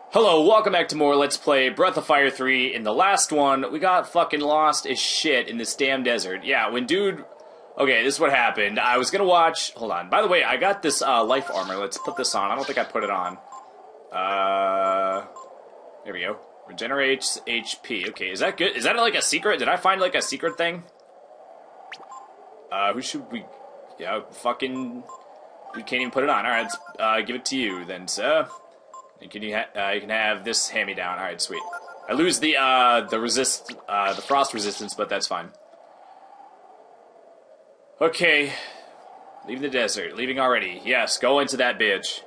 Hello, welcome back to more Let's Play Breath of Fire 3. In the last one, we got fucking lost as shit in this damn desert. Yeah, when dude... Okay, this is what happened. I was gonna watch... Hold on. By the way, I got this life armor. Let's put this on. I don't think I put it on. There we go. Regenerates HP. Okay, is that good? Is that like a secret? Did I find like a secret thing? Who should we... Yeah, fucking... We can't even put it on. Alright, let's give it to you then, sir. You can have this hand-me-down. All right, sweet. I lose the frost resistance, but that's fine. Okay, leaving the desert. Leaving already. Yes, go into that bitch.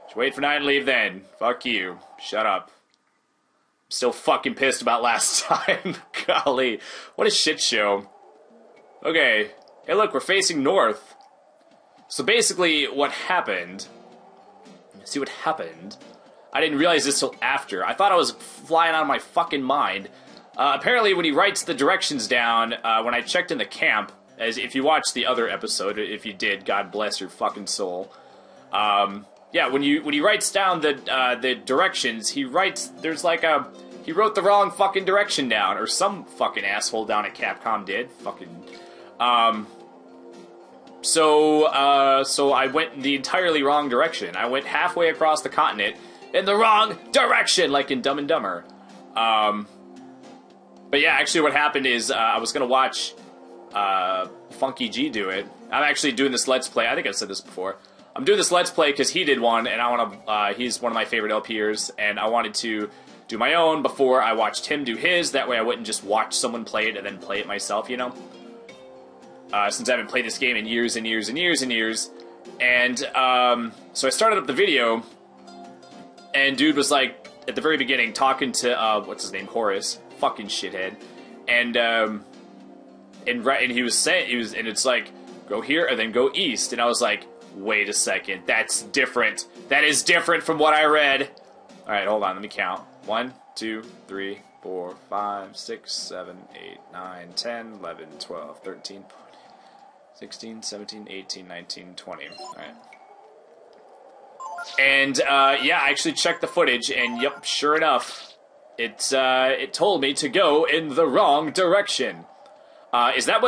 Just wait for night and leave then. Fuck you. Shut up. I'm still fucking pissed about last time. Golly, what a shit show. Okay. Hey, look, we're facing north. So basically, what happened? See what happened. I didn't realize this till after. I thought I was flying out of my fucking mind. Apparently, when he writes the directions down, when I checked in the camp, as if you watched the other episode, if you did, God bless your fucking soul. Yeah, when he writes down the directions, he writes there's like he wrote the wrong fucking direction down, or some fucking asshole down at Capcom did. Fucking So I went the entirely wrong direction. I went halfway across the continent in the wrong direction, like in Dumb and Dumber. But yeah, actually what happened is I was going to watch Funky G do it. I'm actually doing this Let's Play. I think I've said this before. I'm doing this Let's Play because he did one, and I want to. He's one of my favorite LPers, and I wanted to do my own before I watched him do his. That way I wouldn't just watch someone play it and then play it myself, you know? Since I haven't played this game in years and years and years and years. And, so I started up the video, and dude was, like, at the very beginning, talking to, what's his name, Horace, fucking shithead, and he was saying, and it's like, go here, and then go east, and I was like, wait a second, that's different, that is different from what I read. Alright, hold on, let me count. 1, 2, 3, 4, 5, 6, 7, 8, 9, 10, 11, 12, 13, 16, 17, 18, 19, 20. Alright. And, yeah, I actually checked the footage, and yep, sure enough, it told me to go in the wrong direction. Is that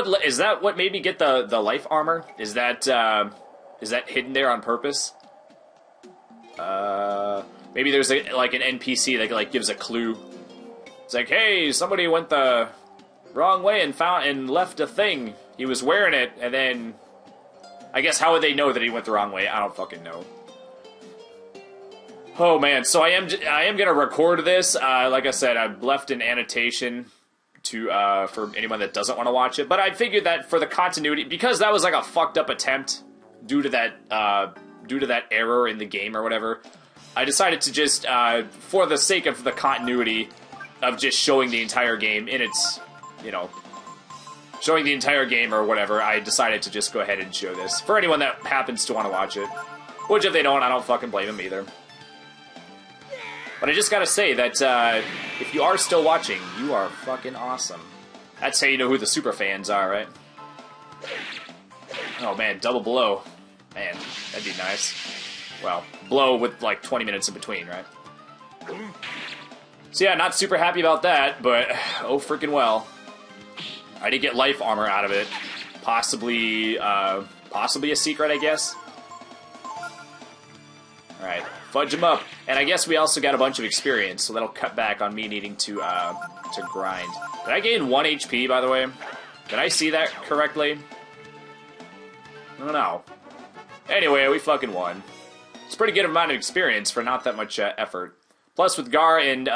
what made me get the life armor? Is that hidden there on purpose? Maybe there's like an NPC that like gives a clue. It's like, hey, somebody went the wrong way and left a thing. He was wearing it, and then I guess how would they know that he went the wrong way? I don't fucking know. Oh man, so I am gonna record this. Like I said, I've left an annotation to for anyone that doesn't want to watch it. But I figured that for the continuity, because that was like a fucked up attempt due to that error in the game or whatever, I decided to just for the sake of the continuity of just showing the entire game in its, you know, showing the entire game or whatever, I decided to just go ahead and show this for anyone that happens to want to watch it. Which if they don't, I don't fucking blame them either. But I just gotta say that if you are still watching, you are fucking awesome. That's how you know who the super fans are, right? Oh man, double blow. Man, that'd be nice. Well, blow with like 20 minutes in between, right? So yeah, not super happy about that, but oh freaking well. I did get life armor out of it. Possibly a secret, I guess. Alright, fudge them up. And I guess we also got a bunch of experience, so that'll cut back on me needing to grind. Did I gain 1 HP, by the way? Did I see that correctly? I don't know. Anyway, we fucking won. It's a pretty good amount of experience for not that much effort. Plus, with Gar and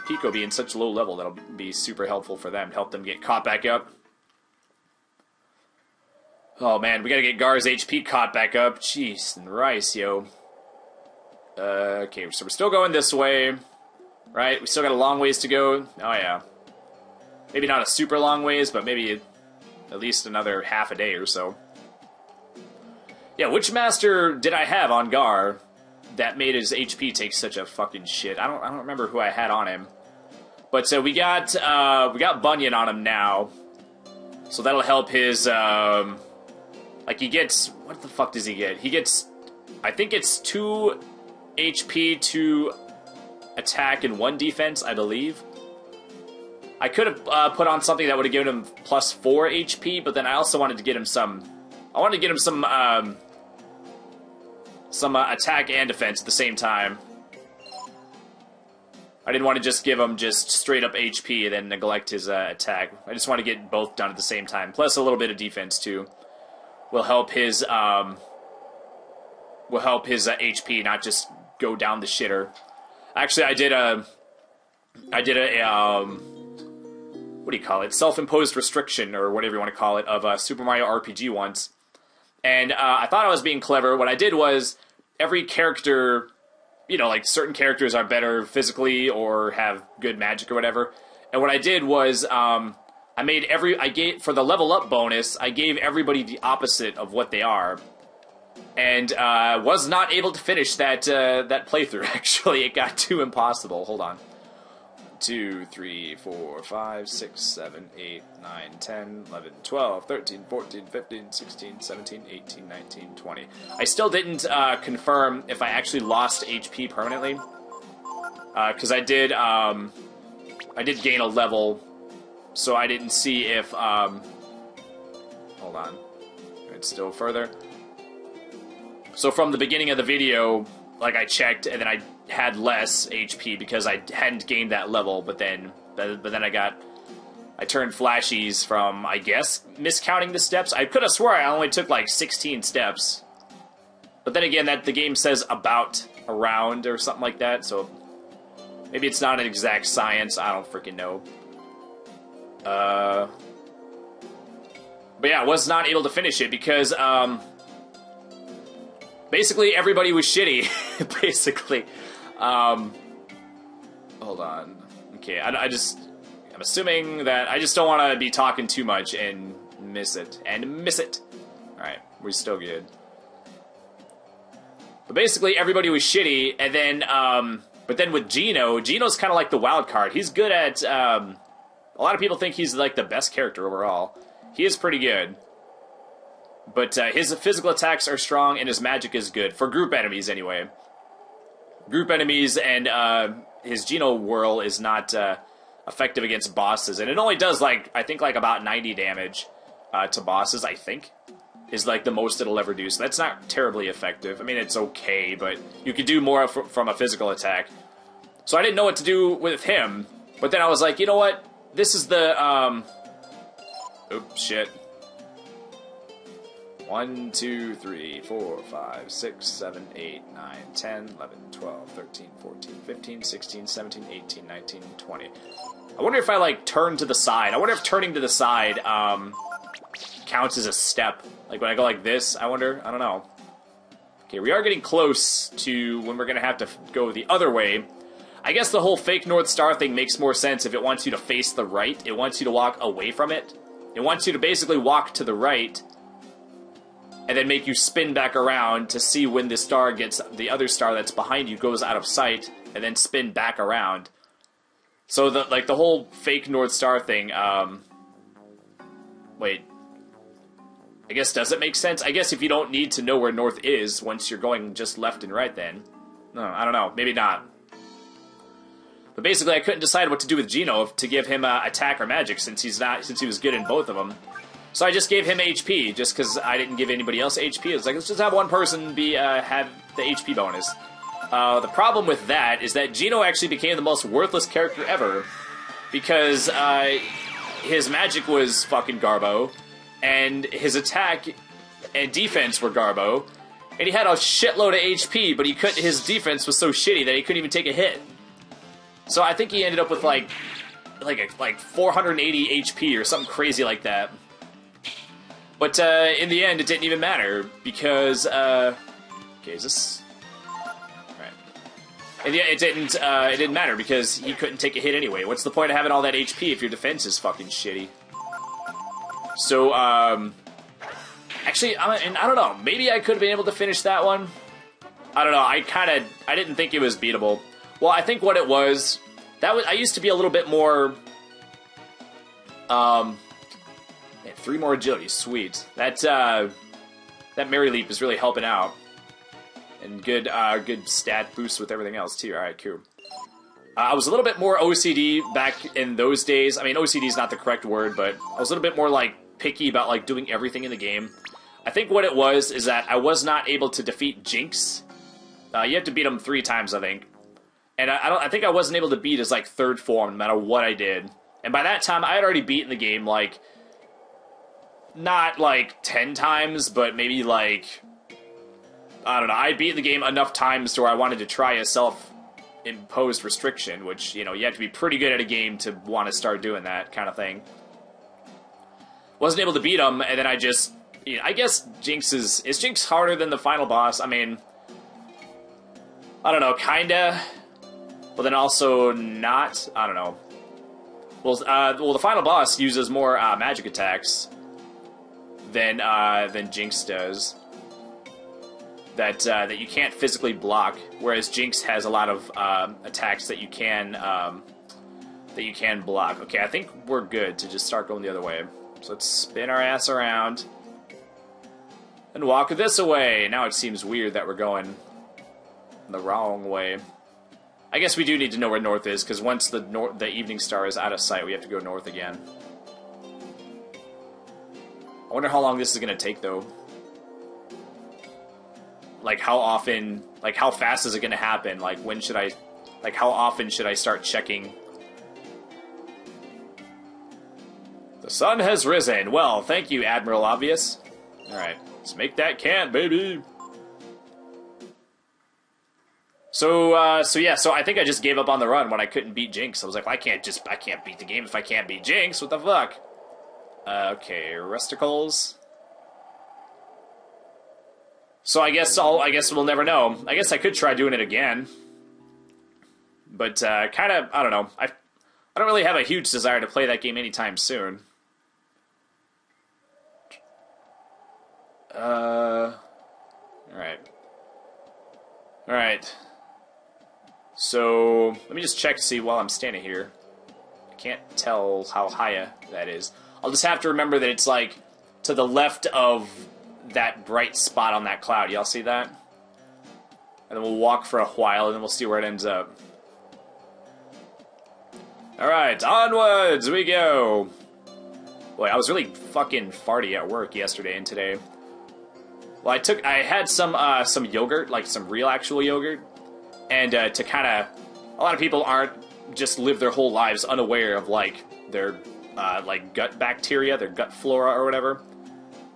Pico being such low level, that'll be super helpful for them. Help them get caught back up. Oh man, we gotta get Gar's HP caught back up. Jeez, and rice, yo. Okay, so we're still going this way, right? We still got a long ways to go. Oh yeah. Maybe not a super long ways, but maybe at least another half a day or so. Yeah, which master did I have on Gar that made his HP take such a fucking shit? I don't remember who I had on him. But so we got Bunyan on him now. So that'll help his like he gets, what the fuck does he get? He gets, I think it's 2 HP to attack and 1 defense, I believe. I could have put on something that would have given him plus 4 HP, but then I also wanted to get him some... I wanted to get him some attack and defense at the same time. I didn't want to just give him just straight up HP and then neglect his attack. I just want to get both done at the same time. Plus a little bit of defense too will help his HP not just go down the shitter. Actually, I did a what do you call it? Self-imposed restriction, or whatever you want to call it, of Super Mario RPG once. And I thought I was being clever. What I did was, every character, you know, like certain characters are better physically or have good magic or whatever. And what I did was, for the level up bonus, I gave everybody the opposite of what they are. And was not able to finish that playthrough, actually. It got too impossible. Hold on. 2, 3, 4, 5, 6, 7, 8, 9, 10, 11, 12, 13, 14, 15, 16, 17, 18, 19, 20. I still didn't confirm if I actually lost HP permanently. Because I did gain a level, so I didn't see if... hold on. It's still further. So from the beginning of the video, like, I checked, and then I had less HP because I hadn't gained that level, but then I turned flashies from, I guess, miscounting the steps. I could have swore I only took like 16 steps. But then again, that the game says around or something like that, so maybe it's not an exact science, I don't freaking know. But yeah, I was not able to finish it because, basically everybody was shitty, basically. Hold on. Okay, I'm assuming that I just don't want to be talking too much and miss it. Alright, we're still good. But basically, everybody was shitty, and then, but then with Geno's kind of like the wild card. He's good at, a lot of people think he's like the best character overall. He is pretty good. But his physical attacks are strong, and his magic is good. For group enemies, anyway. Group enemies, and his Geno Whirl is not effective against bosses. And it only does, like, I think, like, about 90 damage to bosses, I think. Is, like, the most it'll ever do. So that's not terribly effective. I mean, it's okay, but you could do more from a physical attack. So I didn't know what to do with him. But then I was like, you know what? This is the, oops, shit. 1, 2, 3, 4, 5, 6, 7, 8, 9, 10, 11, 12, 13, 14, 15, 16, 17, 18, 19, 20. I wonder if I, like, turn to the side. I wonder if turning to the side, counts as a step. Like, when I go like this, I wonder? I don't know. Okay, we are getting close to when we're gonna have to go the other way. I guess the whole fake North Star thing makes more sense if it wants you to face the right. It wants you to walk away from it. It wants you to basically walk to the right, and then make you spin back around to see when the star gets, the other star that's behind you goes out of sight, and then spin back around. So, the whole fake North Star thing, wait. I guess, does it make sense? I guess if you don't need to know where north is once you're going just left and right then. No, I don't know. Maybe not. But basically, I couldn't decide what to do with Geno, to give him attack or magic, since he was good in both of them. So I just gave him HP, just because I didn't give anybody else HP. It's like, let's just have one person have the HP bonus. The problem with that is that Geno actually became the most worthless character ever, because his magic was fucking garbo, and his attack and defense were garbo, and he had a shitload of HP, but his defense was so shitty that he couldn't even take a hit. So I think he ended up with like 480 HP or something crazy like that. But in the end, it didn't even matter, because, okay, is this... Right. In the end, it didn't matter, because he couldn't take a hit anyway. What's the point of having all that HP if your defense is fucking shitty? So, actually, I don't know, maybe I could have been able to finish that one. I don't know, I didn't think it was beatable. Well, I think what it was, I used to be a little bit more, man, 3 more agility, sweet. That Mary Leap is really helping out. And good stat boost with everything else, too. Alright, cool. I was a little bit more OCD back in those days. I mean, OCD is not the correct word, but I was a little bit more, like, picky about, like, doing everything in the game. I think what it was is that I was not able to defeat Jinx. You have to beat him 3 times, I think. And I think I wasn't able to beat his, like, 3rd form, no matter what I did. And by that time, I had already beaten the game, like, not, like, 10 times, but maybe, like, I don't know. I beat the game enough times to where I wanted to try a self-imposed restriction, which, you know, you have to be pretty good at a game to want to start doing that kind of thing. Wasn't able to beat him, and then I just... You know, I guess Jinx is Jinx harder than the final boss? I mean, I don't know, kinda, but then also not. I don't know. Well, the final boss uses more magic attacks than Jinx does. That you can't physically block, whereas Jinx has a lot of attacks that you can block. Okay, I think we're good to just start going the other way. So let's spin our ass around. And walk this way. Now it seems weird that we're going the wrong way. I guess we do need to know where north is, because once the evening star is out of sight, we have to go north again. I wonder how long this is going to take, though. Like, how often... Like, how fast is it going to happen? Like, when should I... Like, how often should I start checking? The sun has risen. Well, thank you, Admiral Obvious. Alright. Let's make that count, baby. So I think I just gave up on the run when I couldn't beat Jinx. I was like, well, I can't beat the game if I can't beat Jinx. What the fuck? Okay, Rusticles. So I guess we'll never know. I guess I could try doing it again. But kind of, I don't know. I don't really have a huge desire to play that game anytime soon. Alright. So, let me just check to see while I'm standing here. I can't tell how high that is. I'll just have to remember that it's, like, to the left of that bright spot on that cloud. Y'all see that? And then we'll walk for a while, and then we'll see where it ends up. Alright, onwards we go! Boy, I was really fucking farty at work yesterday and today. Well, I had some yogurt, like some real actual yogurt, and to kind of, a lot of people aren't just live their whole lives unaware of like their like gut bacteria, their gut flora or whatever.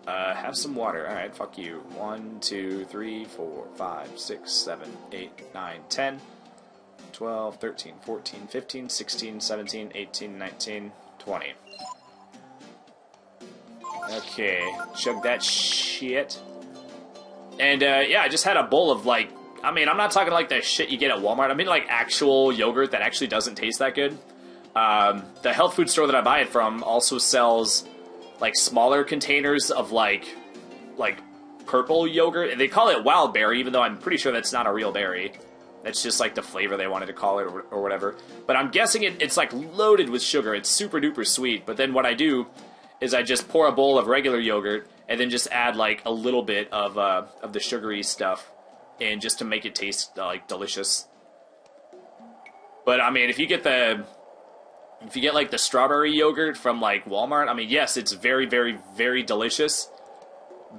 Have some water. All right, fuck you. 1, 2, 3, 4, 5, 6, 7, 8, 9, 10, 12, 13, 14, 15, 16, 17, 18, 19, 20. Okay, chug that shit. And, yeah, I just had a bowl of, like, I mean, I'm not talking like the shit you get at Walmart. I mean, like, actual yogurt that actually doesn't taste that good. The health food store that I buy it from also sells, like, smaller containers of, like purple yogurt. And they call it wild berry, even though I'm pretty sure that's not a real berry. That's just, like, the flavor they wanted to call it or whatever. But I'm guessing it's, like, loaded with sugar. It's super duper sweet. But then what I do is I just pour a bowl of regular yogurt and then just add, like, a little bit of the sugary stuff in just to make it taste, like, delicious. But, I mean, if you get, like, the strawberry yogurt from, like, Walmart, I mean, yes, it's very, very, very delicious.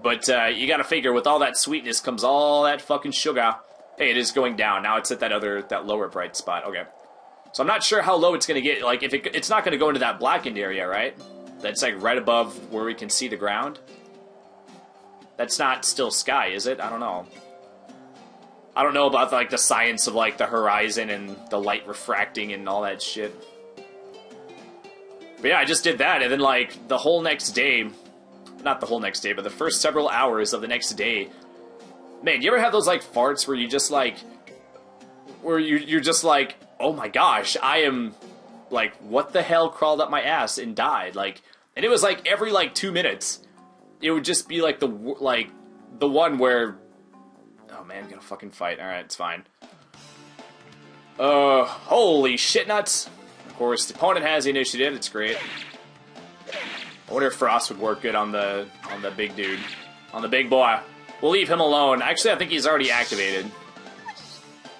But you gotta figure, with all that sweetness comes all that fucking sugar. Hey, it is going down. Now it's at that lower bright spot. Okay. So I'm not sure how low it's gonna get. Like, if it's not gonna go into that blackened area, right? That's, like, right above where we can see the ground. That's not still sky, is it? I don't know. I don't know about, like, the science of, like, the horizon and the light refracting and all that shit. But yeah, I just did that, and then, like, the whole next day... Not the whole next day, but the first several hours of the next day... Man, you ever have those, like, farts where you just, like... Where you're just like, oh my gosh, I am... Like, what the hell crawled up my ass and died? Like, and it was, like, every, like, 2 minutes. It would just be, like, the one where... Oh, man, I'm gonna fucking fight. Alright, it's fine. Holy shit nuts. Of course, the opponent has the initiative. It's great. I wonder if Frost would work good on the big dude. On the big boy. We'll leave him alone. Actually, I think he's already activated.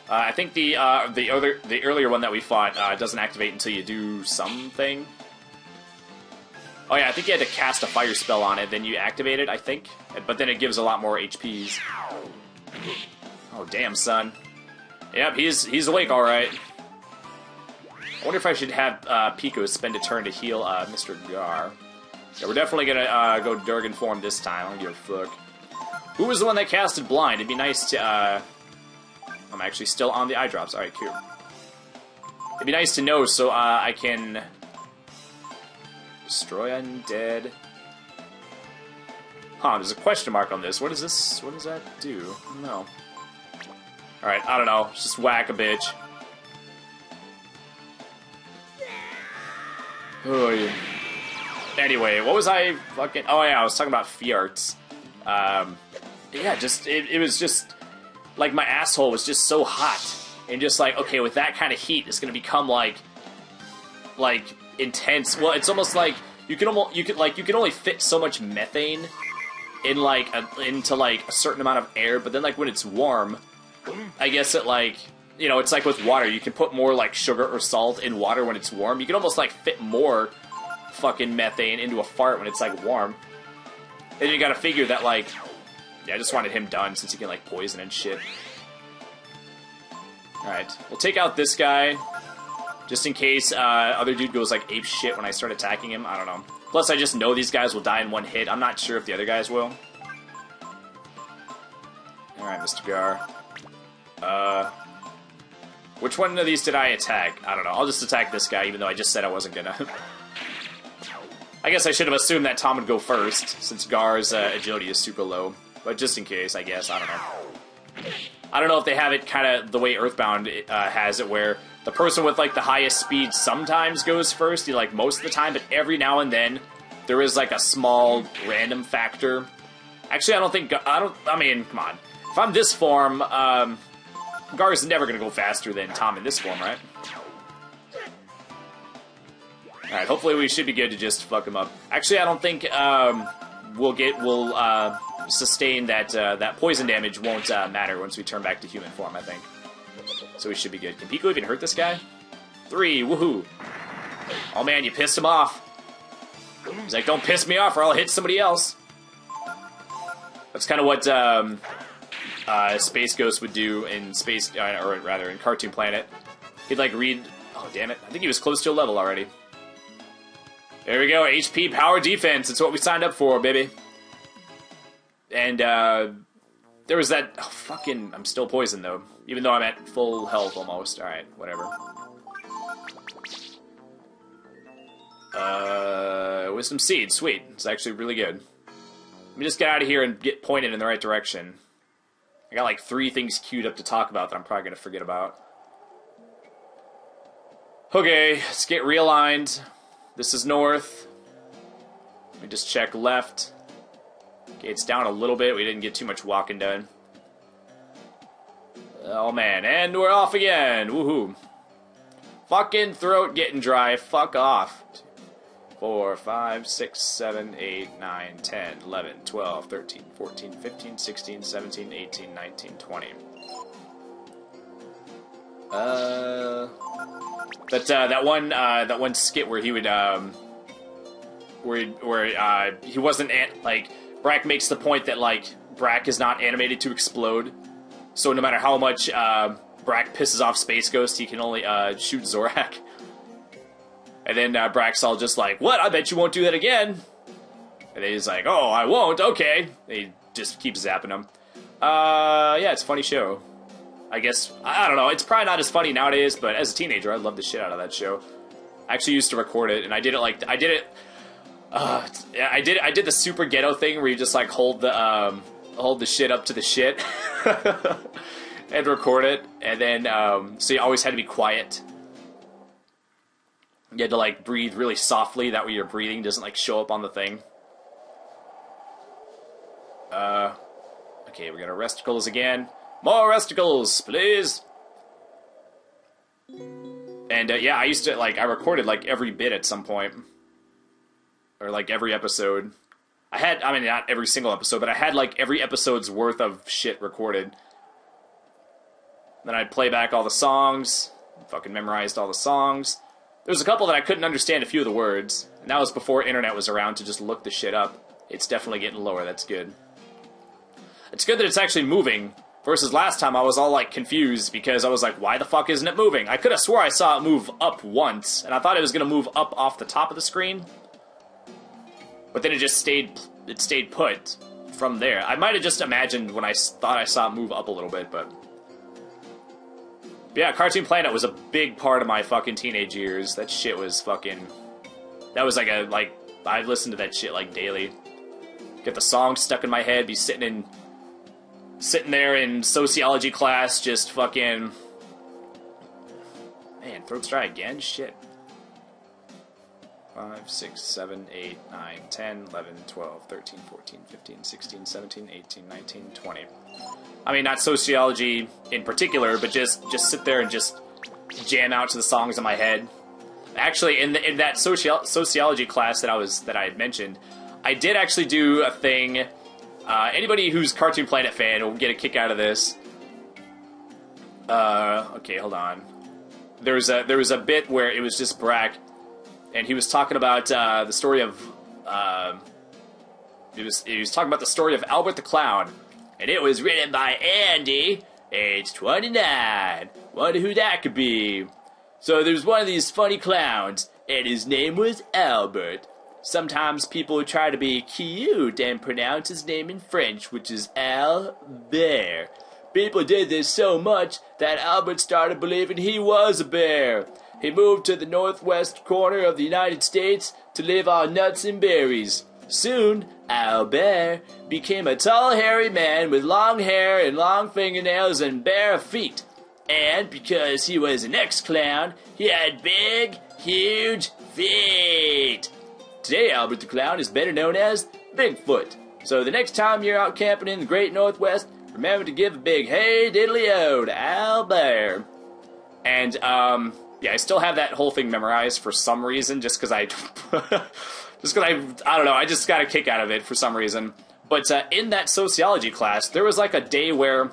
I think the earlier one that we fought doesn't activate until you do something. Oh yeah, I think you had to cast a fire spell on it, then you activate it, I think. But then it gives a lot more HPs. Oh damn, son. Yep, he's awake, all right. I wonder if I should have Pico spend a turn to heal Mr. Gar. Yeah, we're definitely gonna go Durgan form this time. I don't give a fuck. Who was the one that casted Blind? It'd be nice to. I'm actually still on the eye drops. All right, cool. It'd be nice to know so I can destroy undead. Huh? There's a question mark on this. What is this? What does that do? I don't know. All right, I don't know. Just whack a bitch. Oh yeah. Anyway, what was I fucking... Oh, yeah, I was talking about Fjarts. Yeah, just... It was just... Like, my asshole was just so hot. And just like, okay, with that kind of heat, it's gonna become, like, intense. Well, it's almost like... You can only fit so much methane in, like, into, like, a certain amount of air. But then, like, when it's warm, I guess it, like... You know, it's like with water. You can put more, like, sugar or salt in water when it's warm. You can almost, like, fit more... fucking methane into a fart when it's like warm. And you gotta figure that like, yeah, I just wanted him done since he can like poison and shit. Alright, we'll take out this guy just in case other dude goes like ape shit when I start attacking him. I don't know. Plus I just know these guys will die in one hit. I'm not sure if the other guys will. Alright, Mr. Gar. Which one of these did I attack? I don't know. I'll just attack this guy even though I just said I wasn't gonna. I guess I should have assumed that Tom would go first, since Gar's agility is super low. But just in case, I guess. I don't know. I don't know if they have it kind of the way Earthbound has it, where the person with, like, the highest speed sometimes goes first, like, most of the time, but every now and then, there is, like, a small random factor. Actually, I mean, come on. If I'm this form, Gar's never going to go faster than Tom in this form, right? Alright, hopefully we should be good to just fuck him up. Actually, I don't think we'll sustain that that poison damage won't matter once we turn back to human form, I think. So we should be good. Can Pico even hurt this guy? 3, woohoo! Oh man, you pissed him off. He's like, don't piss me off or I'll hit somebody else. That's kind of what Space Ghost would do in or rather in Cartoon Planet. He'd like read... Oh damn it, I think he was close to a level already. There we go, HP power defense. It's what we signed up for, baby. And, there was that... Oh, fucking... I'm still poisoned, though. Even though I'm at full health, almost. Alright, whatever. Wisdom Seed. Sweet. It's actually really good. Let me just get out of here and get pointed in the right direction. I got, like, 3 things queued up to talk about that I'm probably gonna forget about. Okay, let's get realigned. This is north. Let me just check left. Okay, it's down a little bit. We didn't get too much walking done. Oh, man. And we're off again. Woohoo. Fucking throat getting dry. Fuck off. 4, 5, 6, 7, 8, 9, 10, 11, 12, 13, 14, 15, 16, 17, 18, 19, 20. But that one skit where he would where he wasn't like Brack makes the point that like Brack is not animated to explode, so no matter how much Brack pisses off Space Ghost, he can only shoot Zorak. And then Brack's all just like, "What? I bet you won't do that again." And then he's like, "Oh, I won't. Okay." And he just keeps zapping him. Yeah, it's a funny show. I guess, I don't know, it's probably not as funny nowadays, but as a teenager, I loved the shit out of that show. I actually used to record it, and I did it I did the super ghetto thing where you just, like, hold the shit up to the shit, and record it, and then, so you always had to be quiet. You had to, like, breathe really softly, that way your breathing doesn't, like, show up on the thing. Okay, we got our resticles again. More resticles, please! And, yeah, I used to, like, I recorded, like, every bit at some point. Or, like, every episode. I mean, not every single episode, but I had, like, every episode's worth of shit recorded. Then I'd play back all the songs, fucking memorized all the songs. There was a couple that I couldn't understand a few of the words, and that was before internet was around to just look the shit up. It's definitely getting lower, that's good. It's good that it's actually moving, versus last time I was all, like, confused, because I was like, why the fuck isn't it moving? I could have swore I saw it move up once, and I thought it was going to move up off the top of the screen, but then it just stayed put from there. I might have just imagined when I thought I saw it move up a little bit, but yeah, Cartoon Planet was a big part of my fucking teenage years. That shit was fucking... That was I listened to that shit, like, daily. Get the song stuck in my head, be sitting there in sociology class, just fucking... Man, throat's dry again? Shit. 5, 6, 7, 8, 9, 10, 11, 12, 13, 14, 15, 16, 17, 18, 19, 20. I mean, not sociology in particular, but just sit there and just jam out to the songs in my head. Actually, in that sociology class that I had mentioned, I did actually do a thing. Anybody who's Cartoon Planet fan will get a kick out of this. Okay, hold on. There was a bit where it was just Brack, and he was talking about the story of he was talking about the story of Albert the Clown. And it was written by Andy, age 29. Wonder who that could be. So there's one of these funny clowns, and his name was Albert. Sometimes people try to be cute and pronounce his name in French, which is Albert. People did this so much that Albert started believing he was a bear. He moved to the northwest corner of the United States to live on nuts and berries. Soon, Albert became a tall, hairy man with long hair and long fingernails and bare feet. And because he was an ex-clown, he had big, huge feet. Today, Albert the Clown is better known as Bigfoot. So the next time you're out camping in the Great Northwest, remember to give a big hey diddly-o to Albert. And, yeah, I still have that whole thing memorized for some reason, just because I don't know, I just got a kick out of it for some reason. But in that sociology class, there was like a day where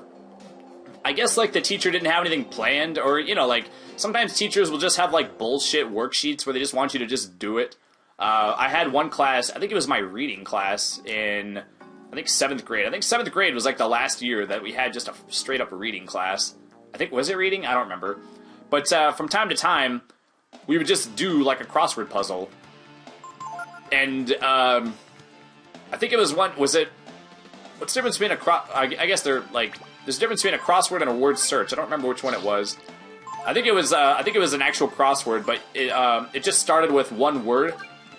I guess like the teacher didn't have anything planned, or, you know, like sometimes teachers will just have like bullshit worksheets where they just want you to just do it. I had one class, I think it was my reading class in, I think 7th grade. I think 7th grade was like the last year that we had just a straight up reading class. I think, was it reading? I don't remember. But from time to time, we would just do like a crossword puzzle. And, I think it was what's the difference between I guess there's a difference between a crossword and a word search. I don't remember which one it was. I think it was an actual crossword, but it just started with one word.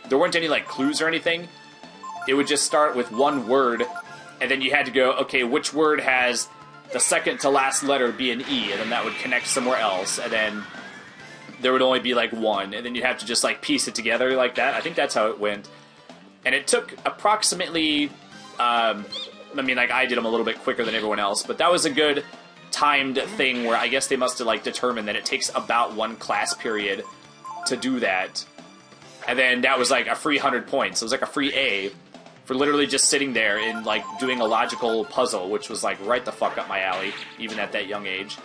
There weren't any, like, clues or anything. It would just start with one word, and then you had to go, okay, which word has the second to last letter be an E, and then that would connect somewhere else, and then there would only be, like, one, and then you'd have to just, like, piece it together like that. I think that's how it went. And it took approximately, I mean, like, I did them a little bit quicker than everyone else, but that was a good timed thing where I guess they must have, like, determined that it takes about one class period to do that. And then that was, like, a free 100 points. It was, like, a free A for literally just sitting there and, like, doing a logical puzzle, which was, like, right the fuck up my alley, even at that young age.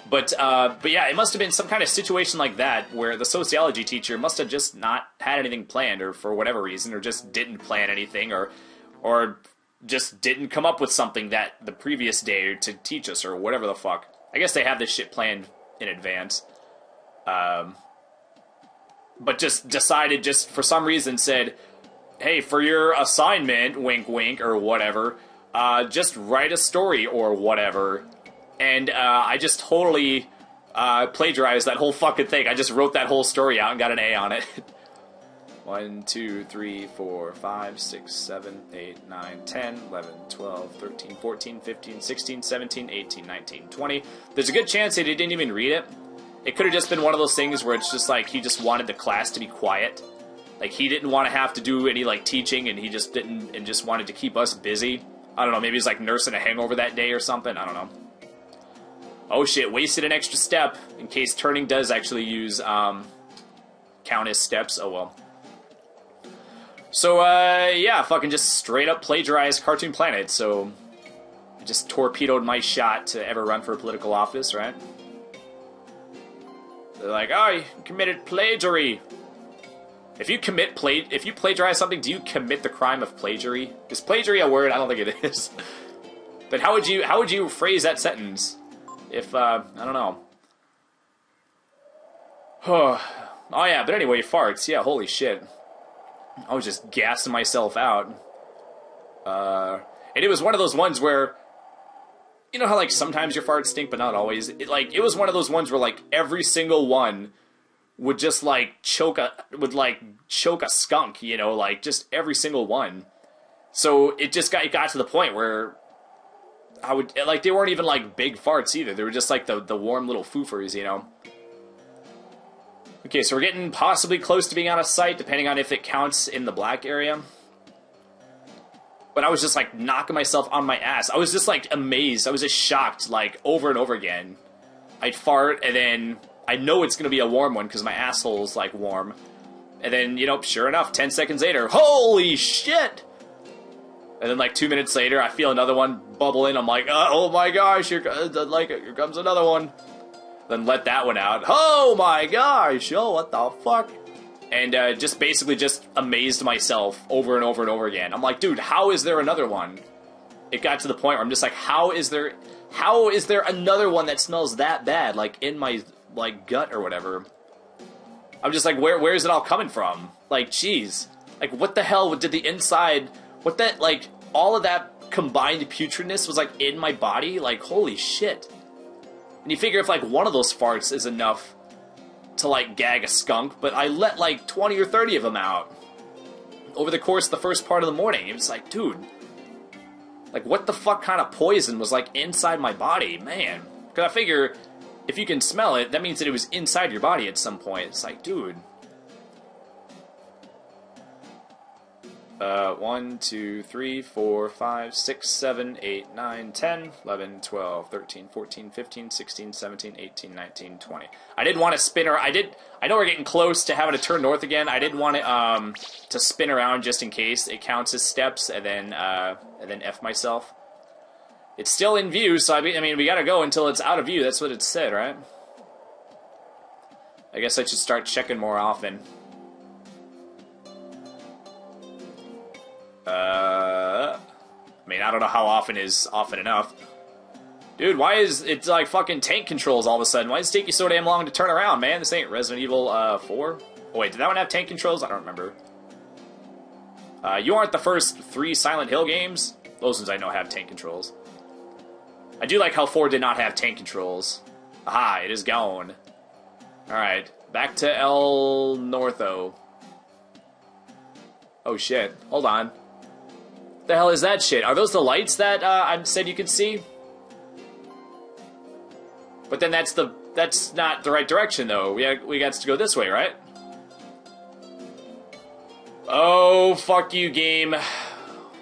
But yeah, it must have been some kind of situation like that where the sociology teacher must have just not had anything planned, or for whatever reason, or just didn't plan anything, or just didn't come up with something that the previous day to teach us, or whatever the fuck. I guess they have this shit planned in advance. But just decided, just for some reason said, hey, for your assignment, wink wink, or whatever, just write a story or whatever. And I just totally plagiarized that whole fucking thing. I just wrote that whole story out and got an A on it. 1, 2, 3, 4, 5, 6, 7, 8, 9, 10, 11, 12, 13, 14, 15, 16, 17, 18, 19, 20. There's a good chance that he didn't even read it. It could have just been one of those things where it's just like he just wanted the class to be quiet. Like he didn't want to have to do any like teaching, and he just didn't, and just wanted to keep us busy. I don't know, maybe he's like nursing a hangover that day or something. I don't know. Oh shit, wasted an extra step in case turning does actually use count as steps. Oh well. So yeah, fucking just straight up plagiarized Cartoon Planet. So just torpedoed my shot to ever run for political office, right? They're like, oh, you committed plagiary. If you plagiarize something, do you commit the crime of plagiary? Is plagiary a word? I don't think it is. But how would you phrase that sentence? If I don't know. Oh yeah, but anyway, farts. Yeah, holy shit. I was just gassing myself out. And it was one of those ones where, you know how like sometimes your farts stink, but not always. It was one of those ones where like every single one would just like choke a skunk, you know, like just every single one. So it got to the point where I would like they weren't even like big farts either. They were just like the warm little foofers, you know. Okay, so we're getting possibly close to being out of sight, depending on if it counts in the black area. But I was just like knocking myself on my ass. I was just like amazed. I was just shocked, like over and over again. I'd fart, and then I know it's gonna be a warm one because my asshole's like warm. And then, you know, sure enough, 10 seconds later, holy shit! And then like 2 minutes later, I feel another one bubble in. I'm like, oh my gosh, here comes another one. Then let that one out. Oh my gosh, oh what the fuck? And just basically just amazed myself over and over and over again. I'm like, dude, how is there another one? It got to the point where I'm just like, how is there another one that smells that bad, like in my like gut or whatever? I'm just like, where is it all coming from? Like, jeez, like what the hell did the inside? What that like all of that combined putridness was like in my body? Like, holy shit! And you figure if like one of those farts is enough to like gag a skunk, but I let like 20 or 30 of them out over the course of the first part of the morning. It was like, dude, like what the fuck kind of poison was like inside my body, man? Because I figure if you can smell it, that means that it was inside your body at some point. It's like, dude. 1, 2, 3, 4, 5, 6, 7, 8, 9, 10, 11, 12, 13, 14, 15, 16, 17, 18, 19, 20. I didn't want to spin her. I know we're getting close to having to turn north again. I didn't want it to spin around just in case. It counts as steps and then F myself. It's still in view, so I mean we gotta go until it's out of view. That's what it said, right? I guess I should start checking more often. I mean, I don't know how often is often enough. Dude, why is it like fucking tank controls all of a sudden? Why does it take you so damn long to turn around, man? This ain't Resident Evil 4? Oh, wait, did that one have tank controls? I don't remember. You aren't the first 3 Silent Hill games. Those ones I know have tank controls. I do like how 4 did not have tank controls. Aha, it is gone. Alright, back to El Northo. Oh shit, hold on. The hell is that shit? Are those the lights that I said you could see? But then that's not the right direction though. We got to go this way, right? Oh, fuck you, game.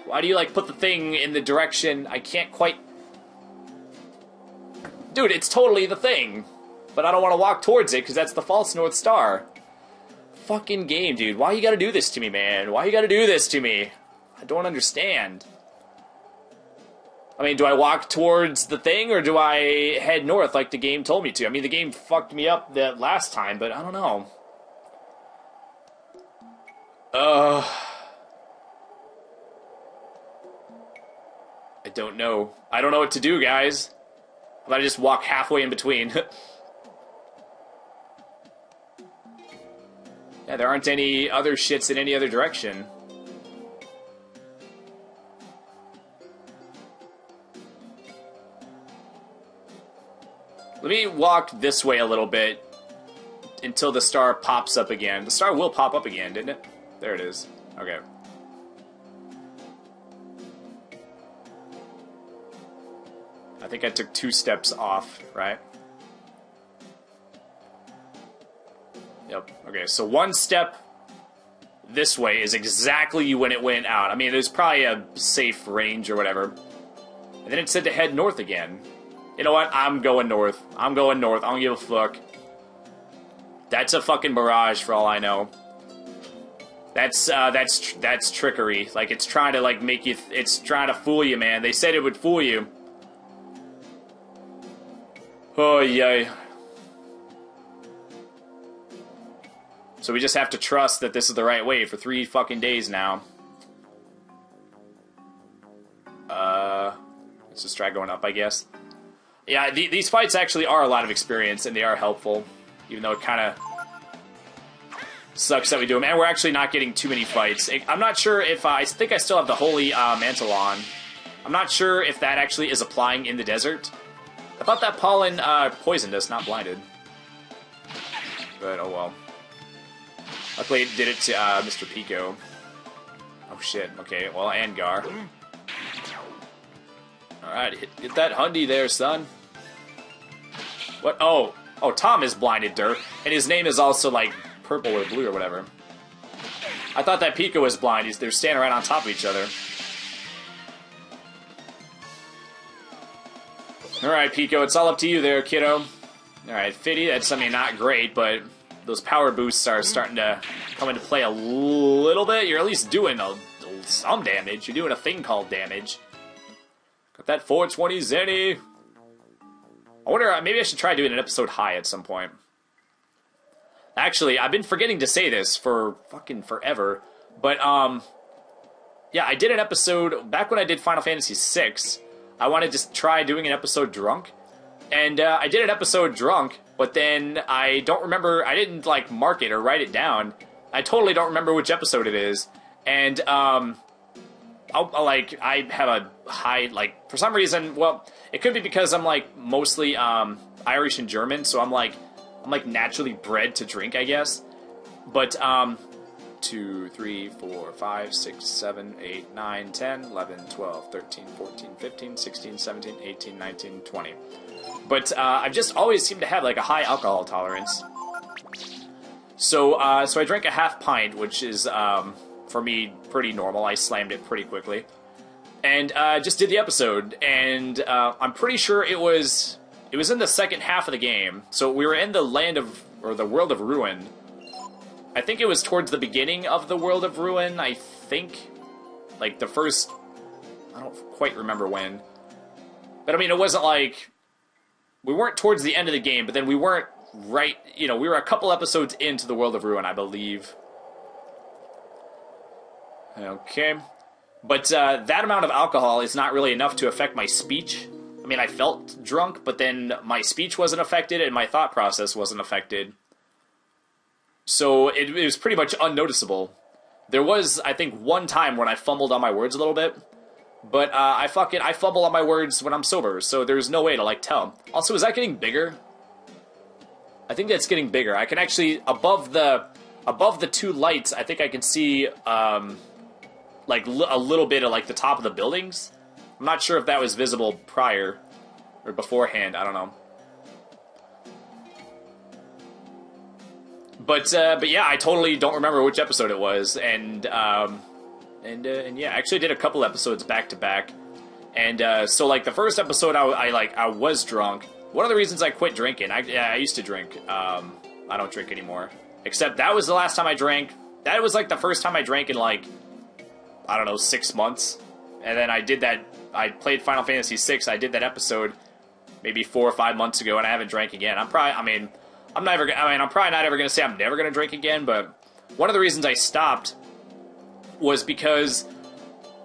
Why do you like put the thing in the direction I can't quite... Dude, it's totally the thing. But I don't want to walk towards it because that's the false North Star. Fucking game, dude. Why you gotta do this to me, man? Why you gotta do this to me? I don't understand. I mean, do I walk towards the thing, or do I head north like the game told me to? I mean, the game fucked me up that last time, but I don't know. I don't know. I don't know what to do, guys. I'm gonna just walk halfway in between. Yeah, there aren't any other shits in any other direction. Let me walk this way a little bit until the star pops up again. The star will pop up again, didn't it? There it is. Okay. I think I took 2 steps off, right? Yep. Okay, so 1 step this way is exactly when it went out. I mean, there's probably a safe range or whatever. And then it said to head north again. You know what? I'm going north. I'm going north. I don't give a fuck. That's a fucking mirage for all I know. That's trickery. Like, it's trying to, like, make you... It's trying to fool you, man. They said it would fool you. Oh, yay. So we just have to trust that this is the right way for 3 fucking days now. Let's just try going up, I guess. Yeah, these fights actually are a lot of experience, and they are helpful. Even though it kind of sucks that we do them. And we're actually not getting too many fights. I'm not sure if... I think I still have the Holy Mantle on. I'm not sure if that actually is applying in the desert. I thought that pollen poisoned us, not blinded. But, oh well. Luckily it did it to Mr. Pico. Oh shit, okay, well, Angar. Alright, get that Hundy there, son. What? Oh, Tom is blinded, Dirt. And his name is also, like, purple or blue or whatever. I thought that Pico was blind. They're standing right on top of each other. Alright, Pico, it's all up to you there, kiddo. Alright, Fiddy, that's, I mean, not great, but those power boosts are starting to come into play a little bit. You're at least doing some damage. You're doing a thing called damage. Got that 420 Zenny. I wonder, maybe I should try doing an episode high at some point. Actually, I've been forgetting to say this for fucking forever, but, yeah, I did an episode, back when I did Final Fantasy VI, I wanted to try doing an episode drunk, and, I did an episode drunk, but then I don't remember, I didn't, like, mark it or write it down. I totally don't remember which episode it is, and, I have a high, like, for some reason, well, it could be because I'm, like, mostly, Irish and German, so I'm naturally bred to drink, I guess. But, 2, 3, 4, 5, 6, 7, 8, 9, 10, 11, 12, 13, 14, 15, 16, 17, 18, 19, 20. But, I've just always seemed to have, like, a high alcohol tolerance. So, so I drank a half pint, which is, for me, pretty normal. I slammed it pretty quickly. And, just did the episode, and, I'm pretty sure it was in the second half of the game. So we were in the land of, or the world of Ruin. I think it was towards the beginning of the world of Ruin, I think. Like, the first, I don't quite remember when. But, I mean, it wasn't like, we weren't towards the end of the game, but then we weren't right, you know, we were a couple episodes into the world of Ruin, I believe. Okay. But, that amount of alcohol is not really enough to affect my speech. I mean, I felt drunk, but then my speech wasn't affected and my thought process wasn't affected. So it was pretty much unnoticeable. There was, I think, one time when I fumbled on my words a little bit, but I fumble on my words when I'm sober, so there's no way to, like, tell. Also, is that getting bigger? I think that's getting bigger. I can actually, above the 2 lights, I think I can see, like, a little bit of, like, the top of the buildings. I'm not sure if that was visible prior or beforehand. I don't know. But yeah, I totally don't remember which episode it was, and yeah, I actually did a couple episodes back to back, and so like the first episode, I was drunk. One of the reasons I quit drinking, I used to drink. I don't drink anymore, except that was the last time I drank. That was like the first time I drank in like, I don't know, 6 months, and then I did that. I played Final Fantasy VI. I did that episode maybe 4 or 5 months ago, and I haven't drank again. I'm probably not ever going to say I'm never going to drink again, but one of the reasons I stopped was because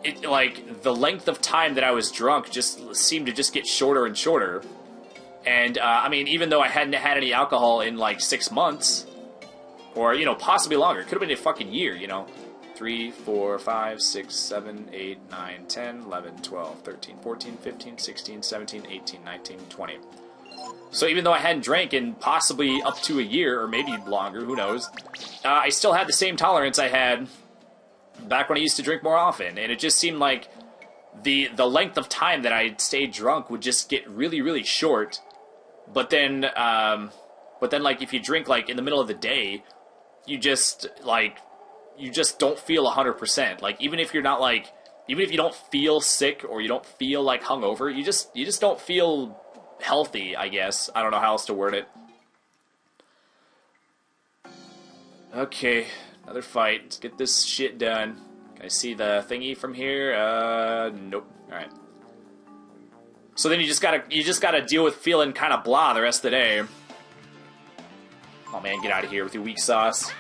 it, like, the length of time that I was drunk just seemed to just get shorter and shorter. And, I mean, even though I hadn't had any alcohol in, like, 6 months, or, you know, possibly longer, it could have been a fucking year, you know. 3, 4, 5, 6, 7, 8, 9, 10, 11, 12, 13, 14, 15, 16, 17, 18, 19, 20. So even though I hadn't drank in possibly up to a year, or maybe longer, who knows, I still had the same tolerance I had back when I used to drink more often. And it just seemed like the length of time that I stayed drunk would just get really, really short. But then, like, if you drink, like, in the middle of the day, you just don't feel 100%. Like, even if you're not, like, even if you don't feel sick or you don't feel, like, hungover, you just don't feel healthy, I guess. I don't know how else to word it. Okay, another fight. Let's get this shit done. Can I see the thingy from here? Nope. Alright. So then you just gotta deal with feeling kind of blah the rest of the day. Oh man, get out of here with your weak sauce.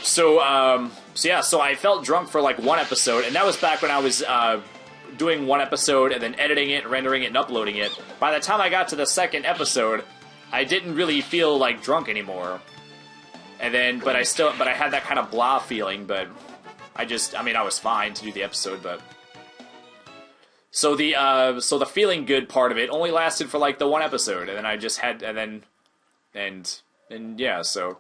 So I felt drunk for like one episode, and that was back when I was doing one episode and then editing it, rendering it, and uploading it. By the time I got to the second episode, I didn't really feel like drunk anymore. And then, but I had that kind of blah feeling, but I was fine to do the episode, but... So the feeling good part of it only lasted for like the one episode, and then I just had, yeah, so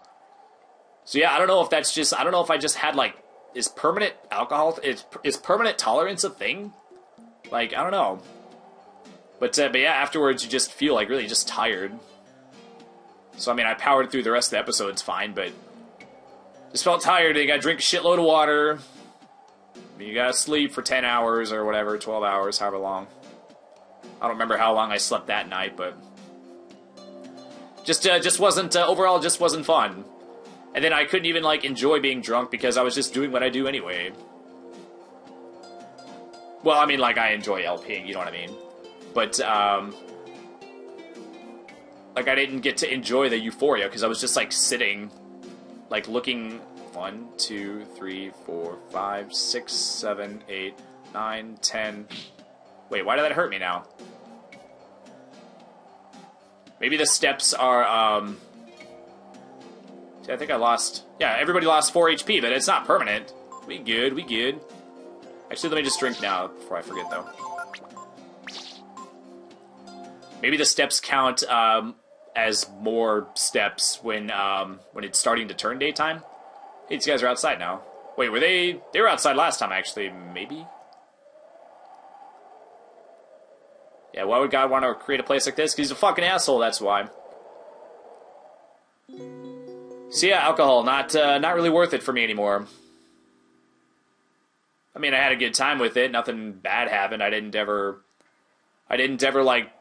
yeah, I don't know if I just had like, is permanent alcohol, is permanent tolerance a thing? Like, I don't know. But yeah, afterwards you just feel like really just tired. So I mean, I powered through the rest of the episodes fine, but just felt tired. You gotta drink a shitload of water. You gotta sleep for 10 hours or whatever, 12 hours, however long. I don't remember how long I slept that night, but just wasn't overall just wasn't fun. And then I couldn't even like enjoy being drunk because I was just doing what I do anyway. Well, I mean, like, I enjoy LPing, you know what I mean? But like, I didn't get to enjoy the euphoria because I was just like sitting, like looking. 1, 2, 3, 4, 5, 6, 7, 8, 9, 10. Wait, why did that hurt me now? Maybe the steps are, See, I think I lost... Yeah, everybody lost 4 HP, but it's not permanent. We good, we good. Actually, let me just drink now before I forget, though. Maybe the steps count, as more steps when it's starting to turn daytime. Hey, these guys are outside now. Wait, were they... They were outside last time, actually. Maybe? Yeah, why would God want to create a place like this? Because he's a fucking asshole, that's why. So yeah, alcohol, not really worth it for me anymore. I mean, I had a good time with it. Nothing bad happened. I didn't ever, like...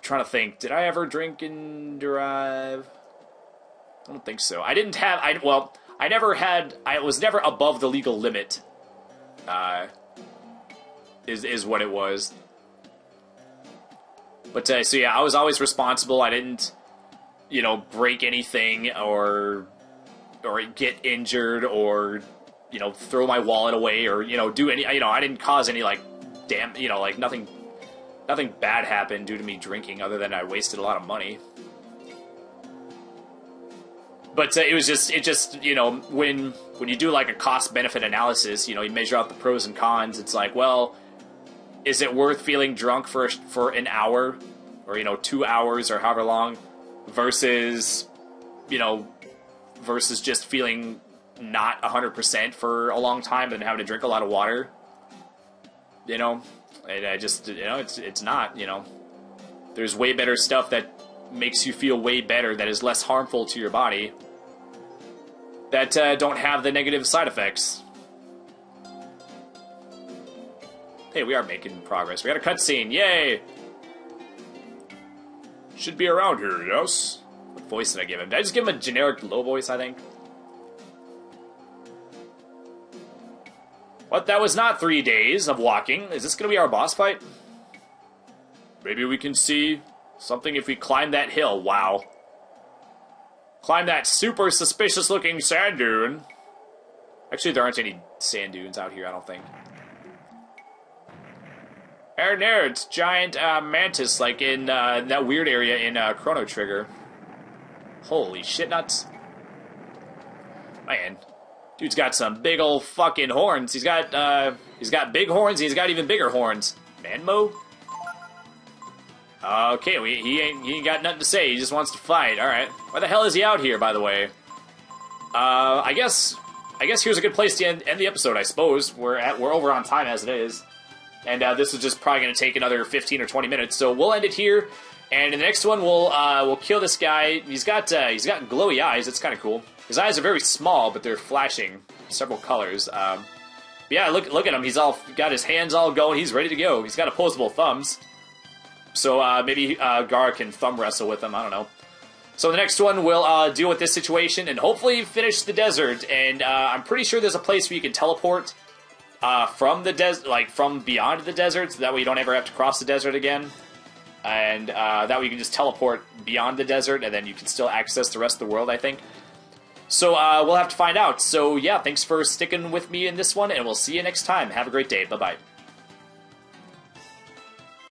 Trying to think. Did I ever drink and drive? I don't think so. I was never above the legal limit, is what it was. But, so yeah, I was always responsible. I didn't, break anything or get injured or, throw my wallet away or, do any, I didn't cause any, like, nothing bad happened due to me drinking other than I wasted a lot of money. But it just when you do like a cost-benefit analysis, you measure out the pros and cons. It's like, well, is it worth feeling drunk for an hour or 2 hours or however long versus just feeling not 100% for a long time and having to drink a lot of water? And I just it's not. There's way better stuff that makes you feel way better, that is less harmful to your body, that don't have the negative side effects. Hey, we are making progress. We got a cutscene. Yay! Should be around here, yes? What voice did I give him? Did I just give him a generic low voice, I think? What? That was not 3 days of walking. Is this going to be our boss fight? Maybe we can see something if we climb that hill. Wow. Climb that super suspicious-looking sand dune. Actually, there aren't any sand dunes out here, I don't think. There, it's giant mantis, like in that weird area in Chrono Trigger. Holy shit nuts. Man, dude's got some big old fucking horns. He's got big horns, and he's got even bigger horns. Manmo? Okay, he ain't got nothing to say. He just wants to fight. All right. Why the hell is he out here, by the way? I guess here's a good place to end the episode. I suppose we're over on time as it is, and this is just probably going to take another 15 or 20 minutes. So we'll end it here, and in the next one we'll kill this guy. He's got glowy eyes. It's kind of cool. His eyes are very small, but they're flashing several colors. Yeah, look at him. He's all got his hands all going. He's ready to go. He's got opposable thumbs. So maybe Gar can thumb wrestle with him. I don't know. So the next one, we'll deal with this situation and hopefully finish the desert. And I'm pretty sure there's a place where you can teleport from the from beyond the desert, so that way you don't ever have to cross the desert again. And that way you can just teleport beyond the desert, and then you can still access the rest of the world, I think. So we'll have to find out. So yeah, thanks for sticking with me in this one, and we'll see you next time. Have a great day. Bye-bye.